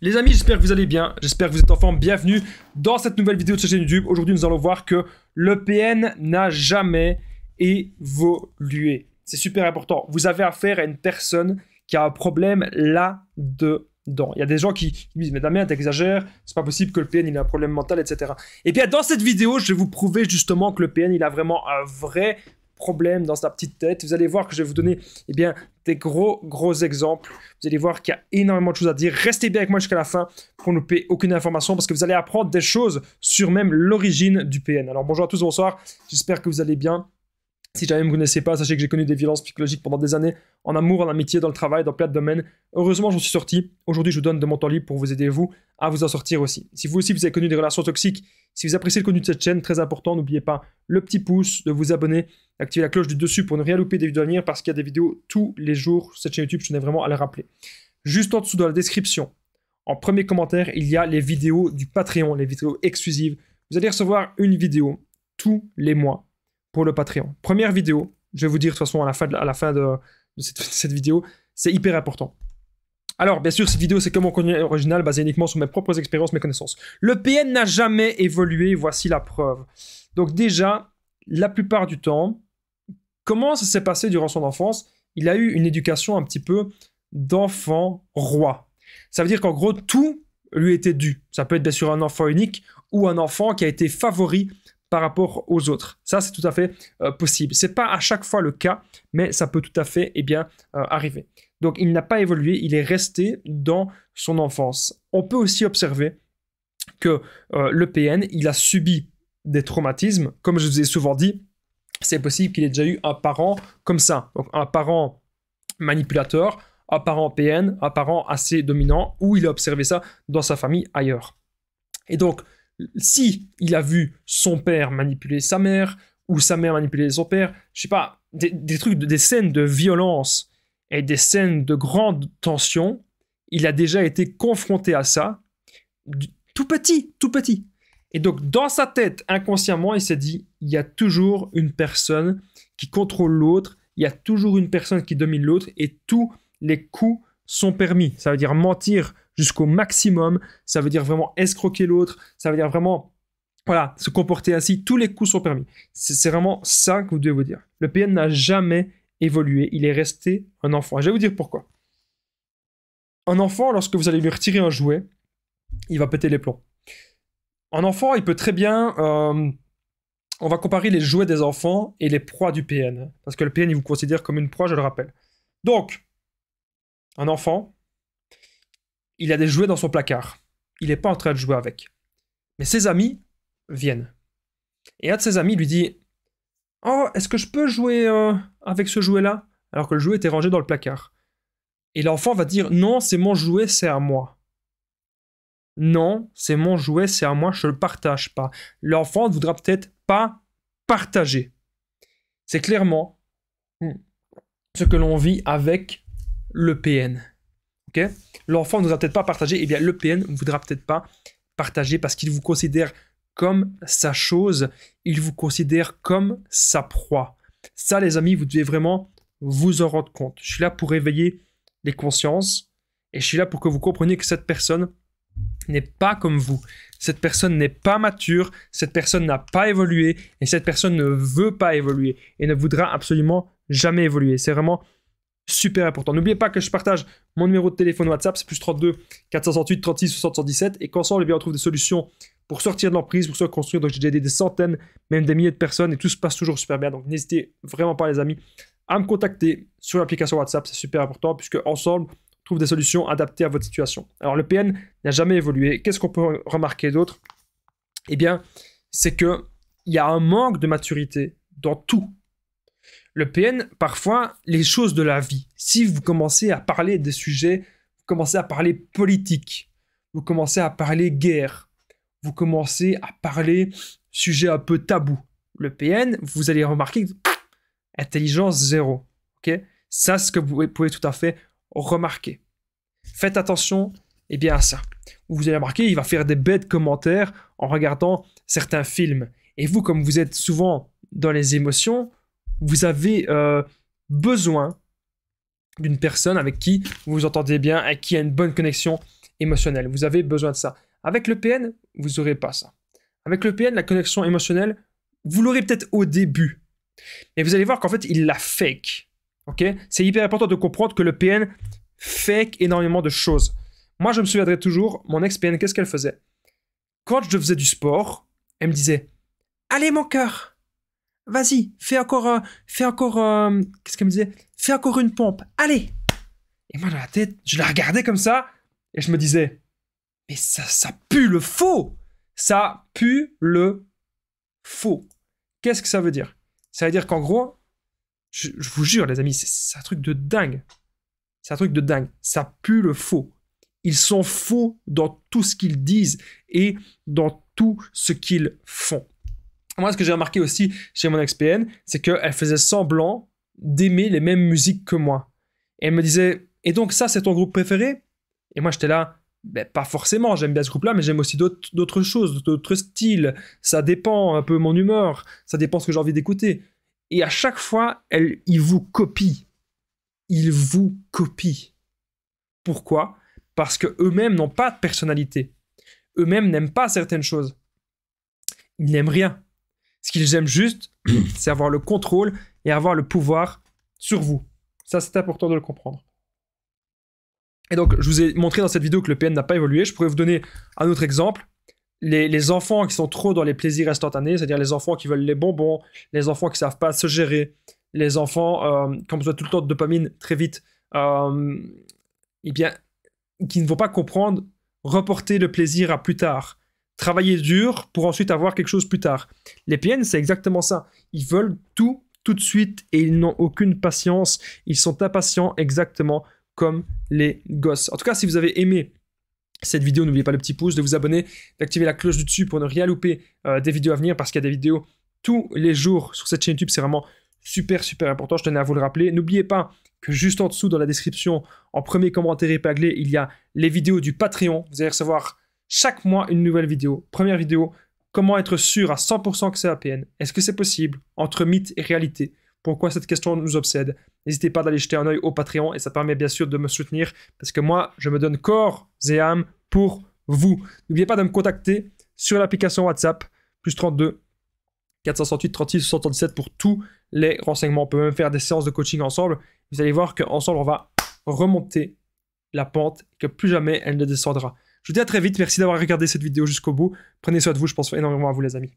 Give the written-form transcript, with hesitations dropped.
Les amis, j'espère que vous allez bien, j'espère que vous êtes en forme, bienvenue dans cette nouvelle vidéo de cette chaîne YouTube. Aujourd'hui, nous allons voir que le PN n'a jamais évolué. C'est super important. Vous avez affaire à une personne qui a un problème là-dedans. Il y a des gens qui disent « Mais Damien, t'exagères, c'est pas possible que le PN il ait un problème mental, etc. » Et bien, dans cette vidéo, je vais vous prouver justement que le PN il a vraiment un vrai problème dans sa petite tête. Vous allez voir que je vais vous donner des gros exemples. Vous allez voir qu'il y a énormément de choses à dire. Restez bien avec moi jusqu'à la fin pour ne louper aucune information parce que vous allez apprendre des choses sur même l'origine du PN. Alors bonjour à tous, bonsoir. J'espère que vous allez bien. Si jamais vous ne me connaissez pas, sachez que j'ai connu des violences psychologiques pendant des années, en amour, en amitié, dans le travail, dans plein de domaines. Heureusement, j'en suis sorti. Aujourd'hui, je vous donne de mon temps libre pour vous aider, vous, à vous en sortir aussi. Si vous aussi, vous avez connu des relations toxiques, si vous appréciez le contenu de cette chaîne, très important, n'oubliez pas le petit pouce, de vous abonner, d'activer la cloche du dessus pour ne rien louper des vidéos à venir, parce qu'il y a des vidéos tous les jours sur cette chaîne YouTube, je tenais vraiment à les rappeler. Juste en dessous, dans la description, en premier commentaire, il y a les vidéos du Patreon, les vidéos exclusives. Vous allez recevoir une vidéo tous les mois pour le Patreon. Première vidéo, je vais vous dire de toute façon à la fin de cette vidéo, c'est hyper important. Alors, bien sûr, cette vidéo, c'est comme mon contenu original, basé uniquement sur mes propres expériences, mes connaissances. Le PN n'a jamais évolué, voici la preuve. Donc déjà, la plupart du temps, comment ça s'est passé durant son enfance? Il a eu une éducation un petit peu d'enfant roi. Ça veut dire qu'en gros, tout lui était dû. Ça peut être bien sûr un enfant unique ou un enfant qui a été favori par rapport aux autres. Ça, c'est tout à fait possible. C'est pas à chaque fois le cas, mais ça peut tout à fait arriver. Donc, il n'a pas évolué, il est resté dans son enfance. On peut aussi observer que le PN, il a subi des traumatismes. Comme je vous ai souvent dit, c'est possible qu'il ait déjà eu un parent comme ça. Donc, un parent manipulateur, un parent PN, un parent assez dominant, où il a observé ça dans sa famille ailleurs. Et donc, si il a vu son père manipuler sa mère, ou sa mère manipuler son père, je sais pas, des scènes de violence et des scènes de grande tension, il a déjà été confronté à ça, tout petit. Et donc, dans sa tête, inconsciemment, il s'est dit, il y a toujours une personne qui contrôle l'autre, il y a toujours une personne qui domine l'autre, et tous les coups sont permis. Ça veut dire mentir jusqu'au maximum, ça veut dire vraiment escroquer l'autre, ça veut dire vraiment, voilà, se comporter ainsi, tous les coups sont permis. C'est vraiment ça que vous devez vous dire. Le PN n'a jamais évolué, il est resté un enfant. Et je vais vous dire pourquoi. Un enfant, lorsque vous allez lui retirer un jouet, il va péter les plombs. Un enfant, il peut très bien... on va comparer les jouets des enfants et les proies du PN. Parce que le PN, il vous considère comme une proie, je le rappelle. Donc, un enfant, il a des jouets dans son placard. Il n'est pas en train de jouer avec. Mais ses amis viennent. Et un de ses amis lui dit « Oh, est-ce que je peux jouer avec ce jouet-là » alors que le jouet était rangé dans le placard. Et l'enfant va dire « Non, c'est mon jouet, c'est à moi. » Non, c'est mon jouet, c'est à moi, je ne le partage pas. L'enfant ne voudra peut-être pas partager. C'est clairement ce que l'on vit avec le PN. Okay? L'enfant ne voudra peut-être pas partager, et bien le PN ne voudra peut-être pas partager parce qu'il vous considère comme sa chose, il vous considère comme sa proie. Ça, les amis, vous devez vraiment vous en rendre compte. Je suis là pour éveiller les consciences et je suis là pour que vous compreniez que cette personne n'est pas comme vous. Cette personne n'est pas mature, cette personne n'a pas évolué et cette personne ne veut pas évoluer et ne voudra absolument jamais évoluer. C'est vraiment super important. N'oubliez pas que je partage mon numéro de téléphone WhatsApp, c'est plus 32 468 36 60 117 et qu'ensemble, on trouve des solutions pour sortir de l'emprise, pour se construire. Donc j'ai déjà aidé des centaines, même des milliers de personnes et tout se passe toujours super bien. Donc n'hésitez vraiment pas, les amis, à me contacter sur l'application WhatsApp, c'est super important puisque ensemble, on trouve des solutions adaptées à votre situation. Alors le PN n'a jamais évolué. Qu'est-ce qu'on peut remarquer d'autre? Eh bien, c'est qu'il y a un manque de maturité dans tout. Le PN, parfois, les choses de la vie, si vous commencez à parler des sujets, vous commencez à parler politique, vous commencez à parler guerre, vous commencez à parler sujet un peu tabou. Le PN, vous allez remarquer intelligence zéro. Okay? Ça, c'est ce que vous pouvez tout à fait remarquer. Faites attention à ça. Vous allez remarquer, il va faire des bêtes commentaires en regardant certains films. Et vous, comme vous êtes souvent dans les émotions, vous avez besoin d'une personne avec qui vous vous entendez bien, avec qui il y a une bonne connexion émotionnelle. Vous avez besoin de ça. Avec le PN, vous n'aurez pas ça. Avec le PN, la connexion émotionnelle, vous l'aurez peut-être au début. Mais vous allez voir qu'en fait, il la fake. Okay? C'est hyper important de comprendre que le PN fake énormément de choses. Moi, je me souviendrai toujours, mon ex-PN, qu'est-ce qu'elle faisait? Quand je faisais du sport, elle me disait « Allez, mon cœur, vas-y, fais encore, qu'est-ce qu'elle me disait? Fais encore une pompe, allez !» Et moi, dans la tête, je la regardais comme ça, et je me disais « Mais ça pue le faux! Ça pue le faux. » Qu'est-ce que ça veut dire? Ça veut dire qu'en gros, je vous jure, les amis, c'est un truc de dingue. C'est un truc de dingue. Ça pue le faux. Ils sont faux dans tout ce qu'ils disent et dans tout ce qu'ils font. Moi, ce que j'ai remarqué aussi chez mon ex-PN, c'est qu'elle faisait semblant d'aimer les mêmes musiques que moi. Et elle me disait, et donc ça, c'est ton groupe préféré? Et moi, j'étais là, ben, pas forcément, j'aime bien ce groupe-là, mais j'aime aussi d'autres choses, d'autres styles. Ça dépend un peu mon humeur, ça dépend ce que j'ai envie d'écouter. Et à chaque fois, ils vous copient. Ils vous copient. Pourquoi? Parce qu'eux-mêmes n'ont pas de personnalité. Eux-mêmes n'aiment pas certaines choses. Ils n'aiment rien. Ce qu'ils aiment juste, c'est avoir le contrôle et avoir le pouvoir sur vous. Ça, c'est important de le comprendre. Et donc, je vous ai montré dans cette vidéo que le PN n'a pas évolué. Je pourrais vous donner un autre exemple. Les enfants qui sont trop dans les plaisirs instantanés, c'est-à-dire les enfants qui veulent les bonbons, les enfants qui ne savent pas se gérer, les enfants qui ont besoin tout le temps de dopamine très vite, eh bien, qui ne vont pas comprendre, reporter le plaisir à plus tard. Travailler dur pour ensuite avoir quelque chose plus tard. Les PN, c'est exactement ça. Ils veulent tout de suite et ils n'ont aucune patience. Ils sont impatients exactement comme les gosses. En tout cas, si vous avez aimé cette vidéo, n'oubliez pas le petit pouce, de vous abonner, d'activer la cloche du dessus pour ne rien louper des vidéos à venir parce qu'il y a des vidéos tous les jours sur cette chaîne YouTube. C'est vraiment super important. Je tenais à vous le rappeler. N'oubliez pas que juste en dessous dans la description, en premier commentaire épinglé, il y a les vidéos du Patreon. Vous allez recevoir chaque mois une nouvelle vidéo. Première vidéo, comment être sûr à 100% que c'est APN? Est-ce que c'est possible? Entre mythe et réalité. Pourquoi cette question nous obsède? N'hésitez pas d'aller jeter un œil au Patreon et ça permet bien sûr de me soutenir parce que moi, je me donne corps et âme pour vous. N'oubliez pas de me contacter sur l'application WhatsApp, plus 32 468 36 77 pour tous les renseignements. On peut même faire des séances de coaching ensemble. Vous allez voir qu'ensemble, on va remonter la pente et que plus jamais elle ne descendra. Je vous dis à très vite. Merci d'avoir regardé cette vidéo jusqu'au bout. Prenez soin de vous. Je pense énormément à vous, les amis.